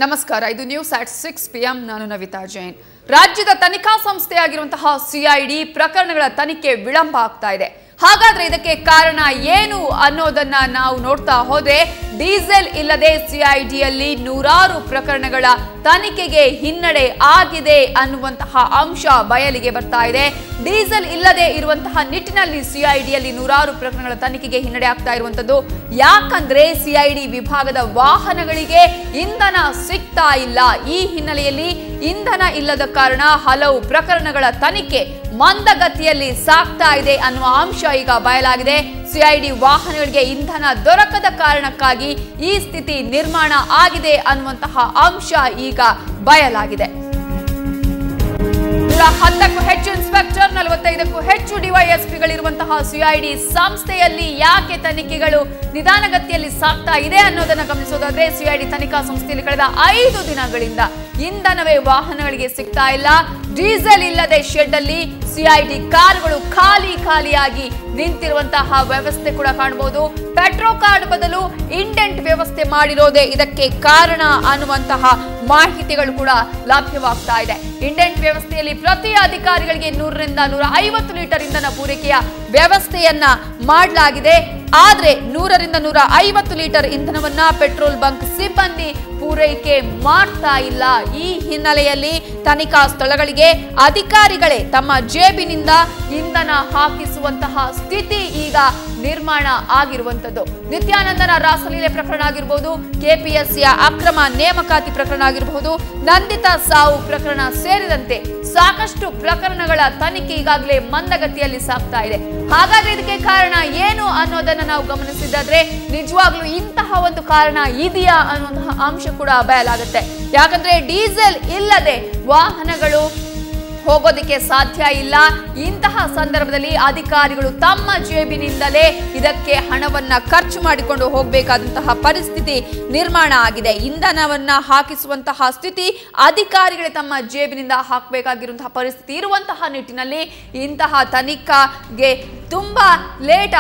ನಮಸ್ಕಾರ, ಇದು news at 6 PM. ನಾನು ನವಿತಾ ಜೈನ್. ರಾಜ್ಯದ ತನಿಖಾ ಸಂಸ್ಥೆಯಾಗಿರುವಂತಹ ಸಿಐಡಿ ಪ್ರಕರಣಗಳ ತನಿಖೆ ವಿಳಂಬ ಆಗ್ತಾ ಇದೆ. ಹಾಗಾದ್ರೆ ಇದಕ್ಕೆ ಕಾರಣ ಏನು ಅನ್ನೋದನ್ನ ನಾವು ನೋಡ್ತಾ ಹೋದ್ರೆ, ಡೀಸೆಲ್ ಇಲ್ಲದೆ ಸಿಐಡಿಯಲ್ಲಿ ನೂರಾರು ಪ್ರಕರಣಗಳ ತನಿಖೆಗೆ ಹಿನ್ನಡೆ ಆಗಿದೆ ಅನ್ನುವಂತಹ ಅಂಶ ಬಯಲಿಗೆ ಬರ್ತಾ ಇದೆ. ಡೀಸೆಲ್ ಇಲ್ಲದೆ ಇರುವಂತಹ ನಿಟ್ಟಿನಲ್ಲಿ ಸಿಐಡಿಯಲ್ಲಿ ನೂರಾರು ಪ್ರಕರಣಗಳ ತನಿಖೆಗೆ ಹಿನ್ನಡೆ ಆಗ್ತಾ ಇರುವಂತದ್ದು ಯಾಕಂದ್ರೆ ಸಿಐಡಿ ವಿಭಾಗದ ವಾಹನಗಳಿಗೆ ಇಂಧನ ಸಿಗ್ತಾ ಇಲ್ಲ. ಈ ಹಿನ್ನೆಲೆಯಲ್ಲಿ ಇಂಧನ ಇಲ್ಲದ ಕಾರಣ ಹಲವು ಪ್ರಕರಣಗಳ ತನಿಖೆ ಮಂದಗತಿಯಲ್ಲಿ ಸಾಗ್ತಾ ಇದೆ ಅನ್ನುವ ಅಂಶ ಈಗ ಬಯಲಾಗಿದೆ. ಸಿಐಡಿ ವಾಹನಗಳಿಗೆ ಇಂಧನ ದೊರಕದ ಕಾರಣಕ್ಕಾಗಿ ಈ ಸ್ಥಿತಿ ನಿರ್ಮಾಣ ಆಗಿದೆ ಅನ್ನುವಂತಹ ಅಂಶ ಈಗ ಬಯಲಾಗಿದೆ. 10ಕ್ಕೂ ಹೆಚ್ಚು ಇನ್ಸ್ಪೆಕ್ಟರ್, 45ಕ್ಕೂ ಹೆಚ್ಚು ಡಿವೈಎಸ್ಪಿಗಳಿರುವಂತಹ ಸಿಐಡಿ ಸಂಸ್ಥೆಯಲ್ಲಿ ಯಾಕೆ ತನಿಖೆಗಳು ನಿಧಾನಗತಿಯಲ್ಲಿ ಸಾಗ್ತಾ ಇದೆ ಅನ್ನೋದನ್ನ ಗಮನಿಸೋದಾದ್ರೆ, ಸಿಐಡಿ ತನಿಖಾ ಸಂಸ್ಥೆಯಲ್ಲಿ ಕಳೆದ 5 ದಿನಗಳಿಂದ ಇಂಧನವೇ ವಾಹನಗಳಿಗೆ ಸಿಗ್ತಾ ಇಲ್ಲ. ಡೀಸೆಲ್ ಇಲ್ಲದೆ ಶೆಡ್ ಅಲ್ಲಿ ಸಿಐಡಿ ಕಾರುಗಳು ಖಾಲಿಯಾಗಿ ನಿಂತಿರುವಂತಹ ವ್ಯವಸ್ಥೆ ಕೂಡ ಕಾಣಬಹುದು. ಪೆಟ್ರೋ ಕಾರ್ಡ್ ಬದಲು ಇಂಡೆಂಟ್ ವ್ಯವಸ್ಥೆ ಮಾಡಿರೋದೇ ಇದಕ್ಕೆ ಕಾರಣ ಅನ್ನುವಂತಹ ಮಾಹಿತಿಗಳು ಕೂಡ ಲಭ್ಯವಾಗ್ತಾ ಇದೆ. ಇಂಡೆಂಟ್ ವ್ಯವಸ್ಥೆಯಲ್ಲಿ ಪ್ರತಿ ಅಧಿಕಾರಿಗಳಿಗೆ 100 ರಿಂದ 150 ಲೀಟರ್ ಇಂಧನ ಪೂರೈಕೆಯ ವ್ಯವಸ್ಥೆಯನ್ನ ಮಾಡಲಾಗಿದೆ. ಆದ್ರೆ 100 ರಿಂದ 150 ಲೀಟರ್ ಇಂಧನವನ್ನ ಪೆಟ್ರೋಲ್ ಬಂಕ್ ಸಿಬ್ಬಂದಿ ಪೂರೈಕೆ ಮಾಡ್ತಾ ಇಲ್ಲ. ಈ ಹಿನ್ನೆಲೆಯಲ್ಲಿ ತನಿಖಾ ಸ್ಥಳಗಳಿಗೆ ಅಧಿಕಾರಿಗಳೇ ತಮ್ಮ ಜೇಬಿನಿಂದ ಇಂಧನ ಹಾಕಿಸುವಂತಹ ಸ್ಥಿತಿ ಈಗ ನಿರ್ಮಾಣ ಆಗಿರುವಂತದ್ದು. ನಿತ್ಯಾನಂದನ ರಾಸಲೀಲೆ ಪ್ರಕರಣ ಆಗಿರಬಹುದು, ಕೆಪಿಎಸ್ಸಿಯ ಅಕ್ರಮ ನೇಮಕಾತಿ ಪ್ರಕರಣ ಆಗಿರಬಹುದು, ನಂದಿತಾ ಸಾವು ಪ್ರಕರಣ ಸೇರಿದಂತೆ ಸಾಕಷ್ಟು ಪ್ರಕರಣಗಳ ತನಿಖೆ ಈಗಾಗಲೇ ಮಂದಗತಿಯಲ್ಲಿ ಸಾಗ್ತಾ ಇದೆ. ಹಾಗಾದ್ರೆ ಇದಕ್ಕೆ ಕಾರಣ ಏನು ಅನ್ನೋದನ್ನ ನಾವು ಗಮನಿಸಿದ್ರೆ, ನಿಜವಾಗ್ಲೂ ಇಂತಹ ಒಂದು ಕಾರಣ ಇದೆಯಾ ಅನ್ನುವಂತಹ ಅಂಶ ಕೂಡ ಬಯಲಾಗುತ್ತೆ. ಯಾಕಂದ್ರೆ ಡೀಸೆಲ್ ಇಲ್ಲದೆ ವಾಹನಗಳು ಹೋಗೋದಕ್ಕೆ ಸಾಧ್ಯ ಇಲ್ಲ. ಇಂತಹ ಸಂದರ್ಭದಲ್ಲಿ ಅಧಿಕಾರಿಗಳು ತಮ್ಮ ಜೇಬಿನಿಂದಲೇ ಇದಕ್ಕೆ ಹಣವನ್ನ ಖರ್ಚು ಮಾಡಿಕೊಂಡು ಹೋಗಬೇಕಾದಂತಹ ಪರಿಸ್ಥಿತಿ ನಿರ್ಮಾಣ ಆಗಿದೆ. ಇಂಧನವನ್ನ ಹಾಕಿಸುವಂತಹ ಸ್ಥಿತಿ ಅಧಿಕಾರಿಗಳೇ ತಮ್ಮ ಜೇಬಿನಿಂದ ಹಾಕಬೇಕಾಗಿರುವಂತಹ ಪರಿಸ್ಥಿತಿ ಇರುವಂತಹ ನಿಟ್ಟಿನಲ್ಲಿ ಇಂತಹ ತನಿಖೆಗೆ ತುಂಬಾ ಲೇಟ್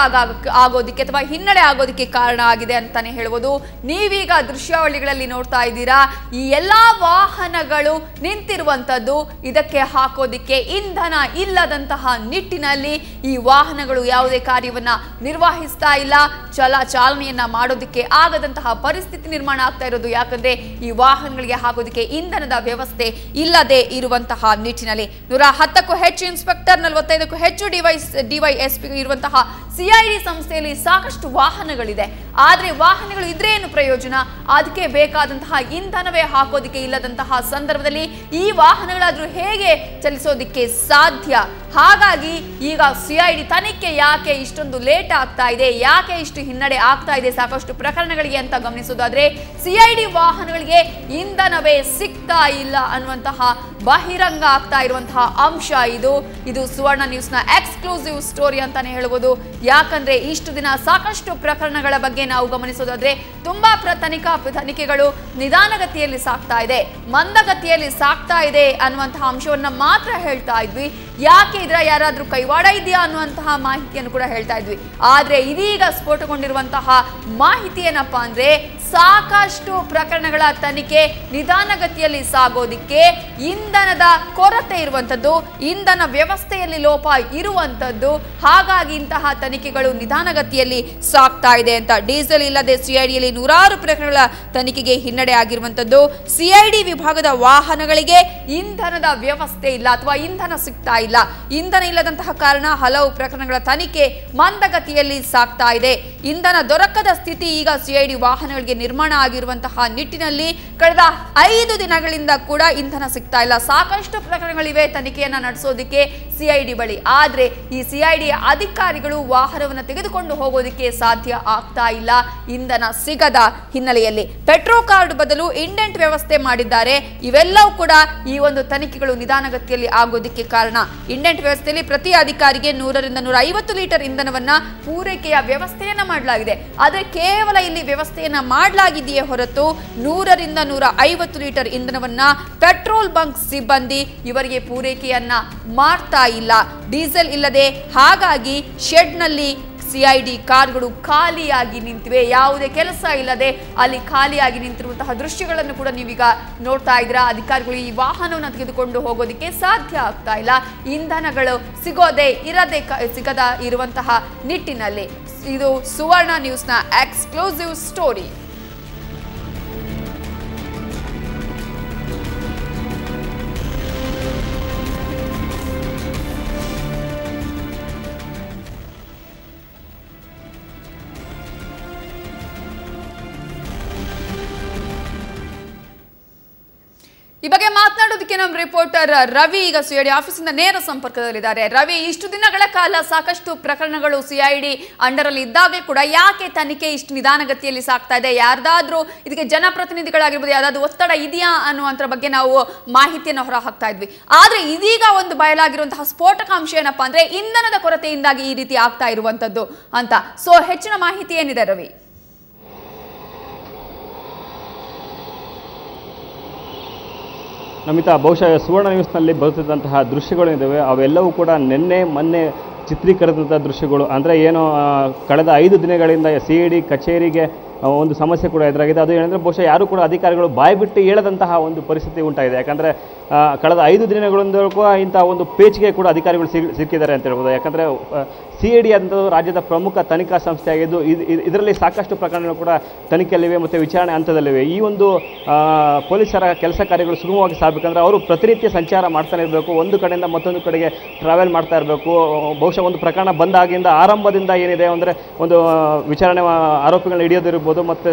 ಆಗೋದಿಕ್ಕೆ ಅಥವಾ ಹಿನ್ನಡೆ ಆಗೋದಿಕ್ಕೆ ಕಾರಣ ಆಗಿದೆ ಅಂತಾನೆ ಹೇಳ್ಬೋದು. ನೀವೀಗ ದೃಶ್ಯಾವಳಿಗಳಲ್ಲಿ ನೋಡ್ತಾ ಇದ್ದೀರಾ, ಈ ಎಲ್ಲಾ ವಾಹನಗಳು ನಿಂತಿರುವಂತದ್ದು ಇದಕ್ಕೆ ಹಾಕೋದಿಕ್ಕೆ ಇಂಧನ ಇಲ್ಲದಂತಹ ನಿಟ್ಟಿನಲ್ಲಿ ಈ ವಾಹನಗಳು ಯಾವುದೇ ಕಾರ್ಯವನ್ನ ನಿರ್ವಹಿಸ್ತಾ ಇಲ್ಲ. ಚಾಲನೆಯನ್ನ ಮಾಡೋದಕ್ಕೆ ಆಗದಂತಹ ಪರಿಸ್ಥಿತಿ ನಿರ್ಮಾಣ ಆಗ್ತಾ ಇರೋದು ಯಾಕಂದ್ರೆ ಈ ವಾಹನಗಳಿಗೆ ಹಾಕೋದಿಕ್ಕೆ ಇಂಧನದ ವ್ಯವಸ್ಥೆ ಇಲ್ಲದೆ ಇರುವಂತಹ ನಿಟ್ಟಿನಲ್ಲಿ 110ಕ್ಕೂ ಹೆಚ್ಚು ಇನ್ಸ್ಪೆಕ್ಟರ್, 45ಕ್ಕೂ ಹೆಚ್ಚು ಡಿವೈಎಸ್ಪಿ ಇರುವಂತಹ ಸಿಐಡಿ ಸಂಸ್ಥೆಯಲ್ಲಿ ಸಾಕಷ್ಟು ವಾಹನಗಳಿದೆ. ಆದ್ರೆ ವಾಹನಗಳು ಇದ್ರೆ ಏನು ಪ್ರಯೋಜನ? ಅದಕ್ಕೆ ಬೇಕಾದಂತಹ ಇಂಧನವೇ ಹಾಕೋದಿಕ್ಕೆ ಇಲ್ಲದಂತಹ ಸಂದರ್ಭದಲ್ಲಿ ಈ ವಾಹನಗಳಾದ್ರೂ ಹೇಗೆ ಚಲಿಸೋದಿಕ್ಕೆ ಸಾಧ್ಯ? ಹಾಗಾಗಿ ಈಗ ಸಿಐಡಿ ತನಿಖೆ ಯಾಕೆ ಇಷ್ಟೊಂದು ಲೇಟ್ ಆಗ್ತಾ ಇದೆ, ಯಾಕೆ ಇಷ್ಟು ಹಿನ್ನಡೆ ಆಗ್ತಾ ಇದೆ ಸಾಕಷ್ಟು ಪ್ರಕರಣಗಳಿಗೆ ಅಂತ ಗಮನಿಸೋದಾದ್ರೆ, ಸಿಐಡಿ ವಾಹನಗಳಿಗೆ ಇಂಧನವೇ ಸಿಗ್ತಾ ಇಲ್ಲ ಅನ್ನುವಂತಹ ಬಹಿರಂಗ ಆಗ್ತಾ ಇರುವಂತಹ ಅಂಶ ಇದು ಸುವರ್ಣ ನ್ಯೂಸ್ನ ಎಕ್ಸ್ಕ್ಲೂಸಿವ್ ಸ್ಟೋರಿ ಅಂತಾನೆ ಹೇಳ್ಬೋದು. ಯಾಕಂದ್ರೆ ಇಷ್ಟು ದಿನ ಸಾಕಷ್ಟು ಪ್ರಕರಣಗಳ ಬಗ್ಗೆ ನಾವು ಗಮನಿಸೋದಾದ್ರೆ ತುಂಬಾ ತನಿಖೆಗಳು ನಿಧಾನಗತಿಯಲ್ಲಿ ಸಾಗ್ತಾ ಇದೆ, ಮಂದಗತಿಯಲ್ಲಿ ಸಾಗ್ತಾ ಇದೆ ಅನ್ನುವಂತಹ ಅಂಶವನ್ನ ಮಾತ್ರ ಹೇಳ್ತಾ ಇದ್ವಿ. ಯಾಕೆ ಇದರ ಯಾರಾದ್ರೂ ಕೈವಾಡ ಇದೆಯಾ ಅನ್ನುವಂತಹ ಮಾಹಿತಿಯನ್ನು ಕೂಡ ಹೇಳ್ತಾ ಇದ್ವಿ. ಆದ್ರೆ ಇದೀಗ ಸ್ಫೋಟಗೊಂಡಿರುವಂತಹ ಮಾಹಿತಿ ಏನಪ್ಪಾ ಅಂದ್ರೆ, ಸಾಕಷ್ಟು ಪ್ರಕರಣಗಳ ತನಿಖೆ ನಿಧಾನಗತಿಯಲ್ಲಿ ಸಾಗೋದಿಕ್ಕೆ ಇಂಧನದ ಕೊರತೆ ಇರುವಂತದ್ದು, ಇಂಧನ ವ್ಯವಸ್ಥೆಯಲ್ಲಿ ಲೋಪ ಇರುವಂತದ್ದು. ಹಾಗಾಗಿ ಇಂತಹ ತನಿಖೆಗಳು ನಿಧಾನಗತಿಯಲ್ಲಿ ಸಾಗ್ತಾ ಇದೆ ಅಂತ. ಡೀಸೆಲ್ ಇಲ್ಲದೆ ಸಿಐಡಿಯಲ್ಲಿ ನೂರಾರು ಪ್ರಕರಣಗಳ ತನಿಖೆಗೆ ಹಿನ್ನಡೆ ಆಗಿರುವಂತದ್ದು. ಸಿಐಡಿ ವಿಭಾಗದ ವಾಹನಗಳಿಗೆ ಇಂಧನದ ವ್ಯವಸ್ಥೆ ಇಲ್ಲ ಅಥವಾ ಇಂಧನ ಸಿಗ್ತಾ ಇಲ್ಲ. ಇಂಧನ ಇಲ್ಲದಂತಹ ಕಾರಣ ಹಲವು ಪ್ರಕರಣಗಳ ತನಿಖೆ ಮಂದಗತಿಯಲ್ಲಿ ಸಾಗ್ತಾ ಇದೆ. ಇಂಧನ ದೊರಕದ ಸ್ಥಿತಿ ಈಗ ಸಿಐಡಿ ವಾಹನಗಳಿಗೆ ನಿರ್ಮಾಣ ಆಗಿರುವಂತಹ ನಿಟ್ಟಿನಲ್ಲಿ ಕಳೆದ 5 ದಿನಗಳಿಂದ ಕೂಡ ಇಂಧನ ಸಿಗ್ತಾ ಇಲ್ಲ. ಸಾಕಷ್ಟು ಪ್ರಕರಣಗಳಿವೆ ತನಿಖೆಯನ್ನ ನಡೆಸೋದಿಕ್ಕೆ ಸಿಐಡಿ ಬಳಿ. ಆದ್ರೆ ಈ ಸಿಐಡಿ ಅಧಿಕಾರಿಗಳು ವಾಹನವನ್ನು ತೆಗೆದುಕೊಂಡು ಹೋಗೋದಿಕ್ಕೆ ಸಾಧ್ಯ ಆಗ್ತಾ ಇಲ್ಲ ಇಂಧನ ಸಿಗದ ಹಿನ್ನೆಲೆಯಲ್ಲಿ. ಪೆಟ್ರೋ ಕಾರ್ಡ್ ಬದಲು ಇಂಡೆಂಟ್ ವ್ಯವಸ್ಥೆ ಮಾಡಿದ್ದಾರೆ. ಇವೆಲ್ಲವೂ ಕೂಡ ಈ ಒಂದು ತನಿಖೆಗಳು ನಿಧಾನಗತಿಯಲ್ಲಿ ಆಗೋದಿಕ್ಕೆ ಕಾರಣ. ಇಂಡೆಂಟ್ ವ್ಯವಸ್ಥೆಯಲ್ಲಿ ಪ್ರತಿ ಅಧಿಕಾರಿಗೆ 100 ರಿಂದ 150 ಲೀಟರ್ ಇಂಧನವನ್ನ ಪೂರೈಕೆಯ ವ್ಯವಸ್ಥೆಯನ್ನ ಮಾಡಲಾಗಿದೆ. ಆದ್ರೆ ಕೇವಲ ಇಲ್ಲಿ ವ್ಯವಸ್ಥೆಯನ್ನ ಮಾಡಲಾಗಿದೆಯೇ ಹೊರತು 100 ರಿಂದ 150 ಲೀಟರ್ ಇಂಧನವನ್ನ ಪೆಟ್ರೋಲ್ ಬಂಕ್ ಸಿಬ್ಬಂದಿ ಇವರಿಗೆ ಪೂರೈಕೆಯನ್ನ ಮಾಡ್ತಾ ಇಲ್ಲ. ಡೀಸೆಲ್ ಇಲ್ಲದೆ ಹಾಗಾಗಿ ಶೆಡ್ ನಲ್ಲಿ CID ಕಾರ್ಗಳು ಖಾಲಿಯಾಗಿ ನಿಂತಿವೆ. ಯಾವುದೇ ಕೆಲಸ ಇಲ್ಲದೆ ಅಲ್ಲಿ ಖಾಲಿಯಾಗಿ ನಿಂತಿರುವಂತಹ ದೃಶ್ಯಗಳನ್ನು ಕೂಡ ನೀವೀಗ ನೋಡ್ತಾ ಇದ್ದೀರಾ. ಅಧಿಕಾರಿಗಳು ಈ ವಾಹನವನ್ನು ತೆಗೆದುಕೊಂಡು ಹೋಗೋದಕ್ಕೆ ಸಾಧ್ಯ ಆಗ್ತಾ ಇಲ್ಲ. ಇಂಧನಗಳು ಸಿಗದ ಇರುವಂತಹ ನಿಟ್ಟಿನಲ್ಲಿ ಇದು ಸುವರ್ಣ ನ್ಯೂಸ್ನ ಎಕ್ಸ್ಕ್ಲೂಸಿವ್ ಸ್ಟೋರಿ. ಈ ಬಗ್ಗೆ ಮಾತನಾಡೋದಕ್ಕೆ ನಮ್ಮ ರಿಪೋರ್ಟರ್ ರವಿ ಈಗ CID ಆಫೀಸಿಂದ ನೇರ ಸಂಪರ್ಕದಲ್ಲಿದ್ದಾರೆ. ರವಿ, ಇಷ್ಟು ದಿನಗಳ ಕಾಲ ಸಾಕಷ್ಟು ಪ್ರಕರಣಗಳು CID ಅಂಡರ್ ಅಲ್ಲಿ ಇದ್ದಾಗಲೂ ಕೂಡ ಯಾಕೆ ತನಿಖೆ ಇಷ್ಟು ನಿಧಾನಗತಿಯಲ್ಲಿ ಸಾಗ್ತಾ ಇದೆ? ಯಾರ್ದಾದ್ರೂ ಇದಕ್ಕೆ ಜನಪ್ರತಿನಿಧಿಗಳಾಗಿರ್ಬೋದು ಯಾವ್ದಾದ್ರು ಒತ್ತಡ ಇದೆಯಾ ಅನ್ನುವಂಥರ ಬಗ್ಗೆ ನಾವು ಮಾಹಿತಿಯನ್ನು ಹೊರ ಹಾಕ್ತಾ ಇದ್ವಿ. ಆದ್ರೆ ಇದೀಗ ಒಂದು ಬಯಲಾಗಿರುವಂತಹ ಸ್ಫೋಟಕಾಂಶ ಏನಪ್ಪಾ ಅಂದ್ರೆ ಇಂಧನದ ಕೊರತೆಯಿಂದಾಗಿ ಈ ರೀತಿ ಆಗ್ತಾ ಇರುವಂತದ್ದು ಅಂತ. ಸೊ ಹೆಚ್ಚಿನ ಮಾಹಿತಿ ಏನಿದೆ ರವಿ? ನಮಿತಾ, ಬಹುಶಃ ಸುವರ್ಣ ನ್ಯೂಸ್ನಲ್ಲಿ ಬರುತ್ತಿದ್ದಂತಹ ದೃಶ್ಯಗಳಿದ್ದಾವೆ ಅವೆಲ್ಲವೂ ಕೂಡ ಮೊನ್ನೆ ಚಿತ್ರೀಕರಿಸಿದಂಥ ದೃಶ್ಯಗಳು. ಅಂದರೆ ಏನು ಕಳೆದ 5 ದಿನಗಳಿಂದ CID ಕಚೇರಿಗೆ ಒಂದು ಸಮಸ್ಯೆ ಕೂಡ ಎದುರಾಗಿದೆ. ಅದು ಏನಂದರೆ ಬಹುಶಃ ಯಾರು ಕೂಡ ಅಧಿಕಾರಿಗಳು ಬಾಯ್ಬಿಟ್ಟು ಹೇಳದಂತಹ ಒಂದು ಪರಿಸ್ಥಿತಿ ಉಂಟಾಗಿದೆ. ಯಾಕಂದರೆ ಕಳೆದ 5 ದಿನಗಳಿಂದ ಕೂಡ ಇಂಥ ಒಂದು ಪೇಚಿಗೆ ಕೂಡ ಅಧಿಕಾರಿಗಳು ಸಿಕ್ಕಿದ್ದಾರೆ ಅಂತ ಹೇಳ್ಬೋದು. ಯಾಕಂದರೆ CID ಅಂತದ್ದು ರಾಜ್ಯದ ಪ್ರಮುಖ ತನಿಖಾ ಸಂಸ್ಥೆ ಆಗಿದ್ದು ಇದರಲ್ಲಿ ಸಾಕಷ್ಟು ಪ್ರಕರಣಗಳು ಕೂಡ ತನಿಖೆಯಲ್ಲಿವೆ ಮತ್ತು ವಿಚಾರಣೆ ಹಂತದಲ್ಲಿವೆ. ಈ ಒಂದು ಪೊಲೀಸರ ಕೆಲಸ ಕಾರ್ಯಗಳು ಸುಗಮವಾಗಿ ಸಾಗಬೇಕಂದ್ರೆ ಅವರು ಪ್ರತಿನಿತ್ಯ ಸಂಚಾರ ಮಾಡ್ತಾನೆ ಇರಬೇಕು, ಒಂದು ಕಡೆಯಿಂದ ಮತ್ತೊಂದು ಕಡೆಗೆ ಟ್ರಾವೆಲ್ ಮಾಡ್ತಾ ಇರಬೇಕು. ಬಹುಶಃ ಒಂದು ಪ್ರಕರಣ ಬಂದಾಗಿಂದ ಆರಂಭದಿಂದ ಏನಿದೆ ಅಂದರೆ ಒಂದು ವಿಚಾರಣೆ ಆರೋಪಿಗಳನ್ನ ಹಿಡಿಯೋದಿರ್ಬೋದು ಮತ್ತು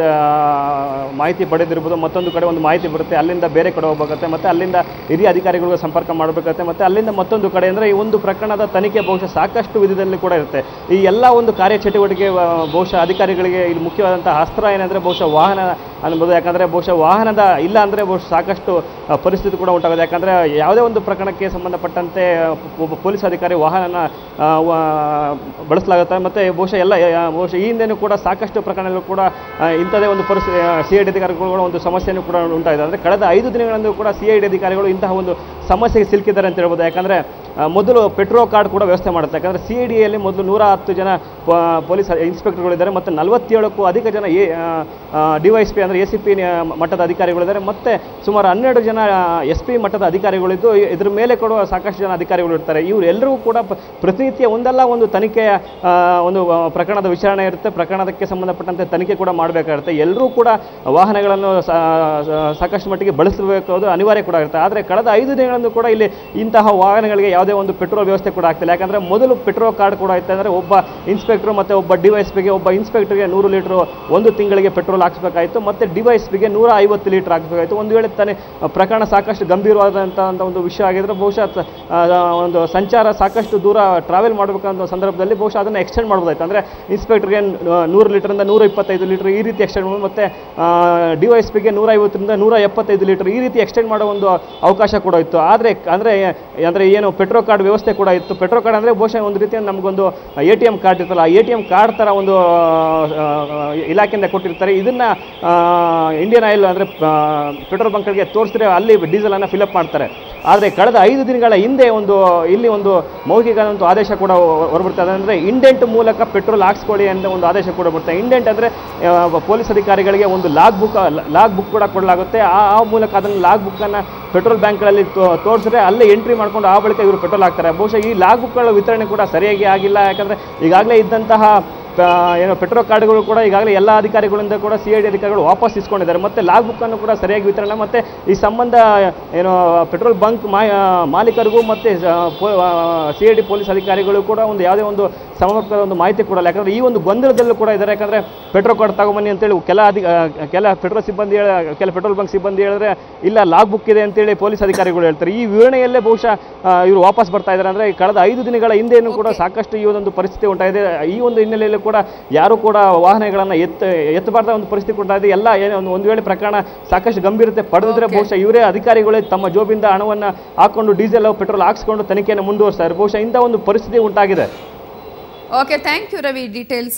ಮಾಹಿತಿ ಪಡೆದಿರ್ಬೋದು, ಮತ್ತೊಂದು ಕಡೆ ಒಂದು ಮಾಹಿತಿ ಬರುತ್ತೆ, ಅಲ್ಲಿಂದ ಬೇರೆ ಕಡೆ ಹೋಗಬೇಕಾಗುತ್ತೆ, ಮತ್ತು ಅಲ್ಲಿಂದ ಹಿರಿಯ ಅಧಿಕಾರಿಗಳಿಗೆ ಸಂಪರ್ಕ ಮಾಡಬೇಕಾಗುತ್ತೆ, ಮತ್ತು ಅಲ್ಲಿಂದ ಮತ್ತೊಂದು ಕಡೆ ಅಂದರೆ ಈ ಒಂದು ಪ್ರಕರಣದ ತನಿಖೆ ಬಹುಶಃ ಸಾಕಷ್ಟು ವಿಧದಲ್ಲಿ ಕೂಡ ಇರುತ್ತೆ. ಈ ಎಲ್ಲ ಒಂದು ಕಾರ್ಯಚಟುವಟಿಕೆ ಬಹುಶಃ ಅಧಿಕಾರಿಗಳಿಗೆ ಇಲ್ಲಿ ಮುಖ್ಯವಾದಂಥ ಅಸ್ತ್ರ ಏನಂದರೆ ಬಹುಶಃ ವಾಹನ ಅನ್ಬೋದು. ಯಾಕಂದರೆ ಬಹುಶಃ ವಾಹನದ ಇಲ್ಲ ಅಂದರೆ ಬಹುಶಃ ಸಾಕಷ್ಟು ಪರಿಸ್ಥಿತಿ ಕೂಡ ಉಂಟಾಗುತ್ತೆ. ಯಾಕಂದರೆ ಯಾವುದೇ ಒಂದು ಪ್ರಕರಣಕ್ಕೆ ಸಂಬಂಧಪಟ್ಟಂತೆ ಒಬ್ಬ ಪೊಲೀಸ್ ಅಧಿಕಾರಿ ವಾಹನನ ಬಳಸಲಾಗುತ್ತೆ. ಮತ್ತು ಬಹುಶಃ ಈ ಹಿಂದೆಯೂ ಕೂಡ ಸಾಕಷ್ಟು ಪ್ರಕರಣಗಳು ಕೂಡ ಇಂಥದೇ ಒಂದು ಪರಿಸ್ಥಿತಿ CID ಅಧಿಕಾರಿಗಳು ಒಂದು ಸಮಸ್ಯೆಯನ್ನು ಕೂಡ ಉಂಟಾಗಿದೆ. ಅಂದರೆ ಕಳೆದ 5 ದಿನಗಳಿಂದ ಕೂಡ CID ಅಧಿಕಾರಿಗಳು ಇಂತಹ ಒಂದು ಸಮಸ್ಯೆಗೆ ಸಿಲುಕಿದ್ದಾರೆ ಅಂತ ಹೇಳ್ಬೋದು. ಯಾಕಂದರೆ ಮೊದಲು ಪೆಟ್ರೋ ಕಾರ್ಡ್ ಕೂಡ ವ್ಯವಸ್ಥೆ ಮಾಡುತ್ತೆ. ಯಾಕಂದರೆ CIDಯಲ್ಲಿ ಮೊದಲು 110 ಜನ ಪೊಲೀಸ್ ಇನ್ಸ್ಪೆಕ್ಟರ್ಗಳಿದ್ದಾರೆ ಮತ್ತು 47ಕ್ಕೂ ಅಧಿಕ ಜನ DYSP ಅಂದರೆ ACP ಮಟ್ಟದ ಅಧಿಕಾರಿಗಳಿದ್ದಾರೆ, ಮತ್ತು ಸುಮಾರು 12 ಜನ SP ಮಟ್ಟದ ಅಧಿಕಾರಿಗಳಿದ್ದು ಇದ್ರ ಮೇಲೆ ಕೊಡುವ ಸಾಕಷ್ಟು ಜನ ಅಧಿಕಾರಿಗಳು ಇರ್ತಾರೆ. ಇವರೆಲ್ಲರೂ ಕೂಡ ಪ್ರತಿನಿತ್ಯ ಒಂದಲ್ಲ ಒಂದು ತನಿಖೆಯ ಒಂದು ಪ್ರಕರಣದ ವಿಚಾರಣೆ ಇರುತ್ತೆ, ಪ್ರಕರಣಕ್ಕೆ ಸಂಬಂಧಪಟ್ಟಂತೆ ತನಿಖೆ ಕೂಡ ಮಾಡಬೇಕಾಗುತ್ತೆ. ಎಲ್ಲರೂ ಕೂಡ ವಾಹನಗಳನ್ನು ಸಾಕಷ್ಟು ಮಟ್ಟಿಗೆ ಬಳಸಬೇಕು, ಅದು ಅನಿವಾರ್ಯ ಕೂಡ ಇರುತ್ತೆ. ಆದರೆ ಕಳೆದ 5 ದಿನಗಳಿಂದ ಕೂಡ ಇಲ್ಲಿ ಇಂತಹ ವಾಹನಗಳಿಗೆ ಯಾವುದೇ ಒಂದು ಪೆಟ್ರೋಲ್ ವ್ಯವಸ್ಥೆ ಕೂಡ ಆಗ್ತಿಲ್ಲ. ಯಾಕಂದರೆ ಮೊದಲು ಪೆಟ್ರೋಲ್ ಕಾರ್ಡ್ ಕೂಡ ಇತ್ತು. ಅಂದರೆ ಒಬ್ಬ ಇನ್ಸ್ಪೆಕ್ಟರ್ ಮತ್ತು ಒಬ್ಬ DYSPಗೆ ಒಬ್ಬ ಇನ್ಸ್ಪೆಕ್ಟರ್ಗೆ 100 ಲೀಟ್ರು ಒಂದು ತಿಂಗಳಿಗೆ ಪೆಟ್ರೋಲ್ ಹಾಕಿಸ್ಬೇಕಾಯಿತು, ಮತ್ತು DYSPಗೆ 150 ಲೀಟ್ರ್ ಹಾಕಿಸ್ಬೇಕಾಯಿತು. ಒಂದು ವೇಳೆ ತಾನೇ ಪ್ರಕರಣ ಸಾಕಷ್ಟು ಗಂಭೀರವಾದಂಥ ಒಂದು ವಿಷಯ ಆಗಿದ್ರೆ ಬಹುಶಃ ಒಂದು ಸಂಚಾರ ಸಾಕಷ್ಟು ದೂರ ಟ್ರಾವೆಲ್ ಮಾಡಬೇಕಂತ ಸಂದರ್ಭದಲ್ಲಿ ಬಹುಶಃ ಅದನ್ನು ಎಕ್ಸ್ಟೆಂಡ್ ಮಾಡ್ಬೋದಾಯ್ತು. ಅಂದರೆ ಇನ್ಸ್ಪೆಕ್ಟರ್ಗೆ 100 ಲೀಟ್ರಿಂದ 125 ಲೀಟ್ರ್ ಈ ರೀತಿ ಎಕ್ಸ್ಟೆಂಡ್ ಮಾಡ್ಬೋದು, ಮತ್ತು DYSPಗೆ 150ರಿಂದ 175 ಲೀಟ್ರ್ ಈ ರೀತಿ ಎಕ್ಸ್ಟೆಂಡ್ ಮಾಡೋ ಒಂದು ಅವಕಾಶ ಕೂಡ ಇತ್ತು. ಅಂದರೆ ಏನು ಪೆಟ್ರೋ ಕಾರ್ಡ್ ವ್ಯವಸ್ಥೆ ಕೂಡ ಇತ್ತು. ಪೆಟ್ರೋ ಕಾರ್ಡ್ ಅಂದರೆ ಬಹುಶಃ ಒಂದು ರೀತಿಯ ನಮಗೊಂದು ATM ಕಾರ್ಡ್ ಇರ್ತಲ್ಲ, ಆ ATM ಕಾರ್ಡ್ ಥರ ಒಂದು ಇಲಾಖೆಯಿಂದ ಕೊಟ್ಟಿರ್ತಾರೆ. ಇದನ್ನು ಇಂಡಿಯನ್ ಆಯಿಲ್ ಅಂದರೆ ಪೆಟ್ರೋಲ್ ಬಂಕ್ಗಳಿಗೆ ತೋರಿಸಿದ್ರೆ ಅಲ್ಲಿ ಡೀಸೆಲನ್ನು ಫಿಲಪ್ ಮಾಡ್ತಾರೆ. ಆದರೆ ಕಳೆದ 5 ದಿನಗಳ ಹಿಂದೆ ಇಲ್ಲಿ ಒಂದು ಮೌಖಿಕ ಆದೇಶ ಕೂಡ ಹೊರಬರ್ತದೆ. ಅಂದರೆ ಇಂಡೆಂಟ್ ಮೂಲಕ ಪೆಟ್ರೋಲ್ ಹಾಕ್ಸ್ಕೊಳ್ಳಿ ಅಂತ ಒಂದು ಆದೇಶ ಕೂಡ ಬರ್ತದೆ. ಇಂಡೆಂಟ್ ಅಂದರೆ ಪೊಲೀಸ್ ಅಧಿಕಾರಿಗಳಿಗೆ ಒಂದು ಲಾಗ್ ಬುಕ್ ಕೂಡ ಕೊಡಲಾಗುತ್ತೆ. ಆ ಮೂಲಕ ಅದನ್ನು ಲಾಗ್ ಬುಕ್ಕನ್ನು ಪೆಟ್ರೋಲ್ ಬ್ಯಾಂಕ್ಗಳಲ್ಲಿ ತೋರಿಸಿದ್ರೆ ಅಲ್ಲೇ ಎಂಟ್ರಿ ಮಾಡ್ಕೊಂಡು ಆ ಬಳಿಕ ಇವರು ಪೆಟ್ರೋಲ್ ಹಾಕ್ತಾರೆ. ಬಹುಶಃ ಈ ಲಾಗ್ ಬುಕ್ಗಳ ವಿತರಣೆ ಕೂಡ ಸರಿಯಾಗಿ ಆಗಿಲ್ಲ. ಯಾಕಂದರೆ ಈಗಾಗಲೇ ಇದ್ದಂತಹ ಪೆಟ್ರೋಲ್ ಕಾರ್ಡ್ಗಳು ಕೂಡ ಈಗಾಗಲೇ ಎಲ್ಲ ಅಧಿಕಾರಿಗಳಿಂದ ಕೂಡ CID ಅಧಿಕಾರಿಗಳು ವಾಪಸ್ ಇಸ್ಕೊಂಡಿದ್ದಾರೆ. ಮತ್ತು ಲಾಗ್ ಬುಕ್ಕನ್ನು ಕೂಡ ಸರಿಯಾಗಿ ವಿತರಣೆ, ಮತ್ತು ಈ ಸಂಬಂಧ ಪೆಟ್ರೋಲ್ ಬಂಕ್ ಮಾಲೀಕರಿಗೂ ಮತ್ತು CID ಪೊಲೀಸ್ ಅಧಿಕಾರಿಗಳು ಕೂಡ ಯಾವುದೇ ಒಂದು ಸಮರ್ಪಕ ಒಂದು ಮಾಹಿತಿ ಕೊಡಲ್ಲ. ಯಾಕಂದರೆ ಈ ಒಂದು ಗೊಂದಲದಲ್ಲೂ ಕೂಡ ಇದ್ದಾರೆ. ಯಾಕಂದರೆ ಪೆಟ್ರೋಲ್ ಕಾರ್ಡ್ ತಗೊಂಬನ್ನಿ ಅಂತೇಳಿ ಕೆಲ ಪೆಟ್ರೋಲ್ ಬಂಕ್ ಸಿಬ್ಬಂದಿ ಹೇಳಿದ್ರೆ ಇಲ್ಲ ಲಾಗ್ ಬುಕ್ ಇದೆ ಅಂತೇಳಿ ಪೊಲೀಸ್ ಅಧಿಕಾರಿಗಳು ಹೇಳ್ತಾರೆ. ಈ ವಿವರಣೆಯಲ್ಲೇ ಬಹುಶಃ ಇವರು ವಾಪಸ್ ಬರ್ತಾ ಇದ್ದಾರೆ. ಅಂದರೆ ಕಳೆದ 5 ದಿನಗಳ ಹಿಂದೆಯೂ ಕೂಡ ಸಾಕಷ್ಟು ಈ ಒಂದು ಪರಿಸ್ಥಿತಿ ಉಂಟಾಗಿದೆ. ಈ ಒಂದು ಹಿನ್ನೆಲೆಯಲ್ಲಿ ಕೂಡ ಯಾರು ಕೂಡ ವಾಹನಗಳನ್ನು ಎತ್ತಬಾರ್ದ ಒಂದು ಪರಿಸ್ಥಿತಿ ಉಂಟಾಗಿದೆ. ಎಲ್ಲ ಒಂದು ವೇಳೆ ಪ್ರಕರಣ ಸಾಕಷ್ಟು ಗಂಭೀರತೆ ಪಡೆದಿದ್ರೆ ಬಹುಶಃ ಇವರೇ ಅಧಿಕಾರಿಗಳೇ ತಮ್ಮ ಜೋಬಿಂದ ಹಣವನ್ನು ಹಾಕೊಂಡು ಡೀಸೆಲ್ ಪೆಟ್ರೋಲ್ ಹಾಕಿಸ್ಕೊಂಡು ತನಿಖೆಯನ್ನು ಮುಂದುವರಿಸ್ತಾರೆ. ಬಹುಶಃ ಇಂಥ ಒಂದು ಪರಿಸ್ಥಿತಿ ಉಂಟಾಗಿದೆ. Okay, thank you Ravi, details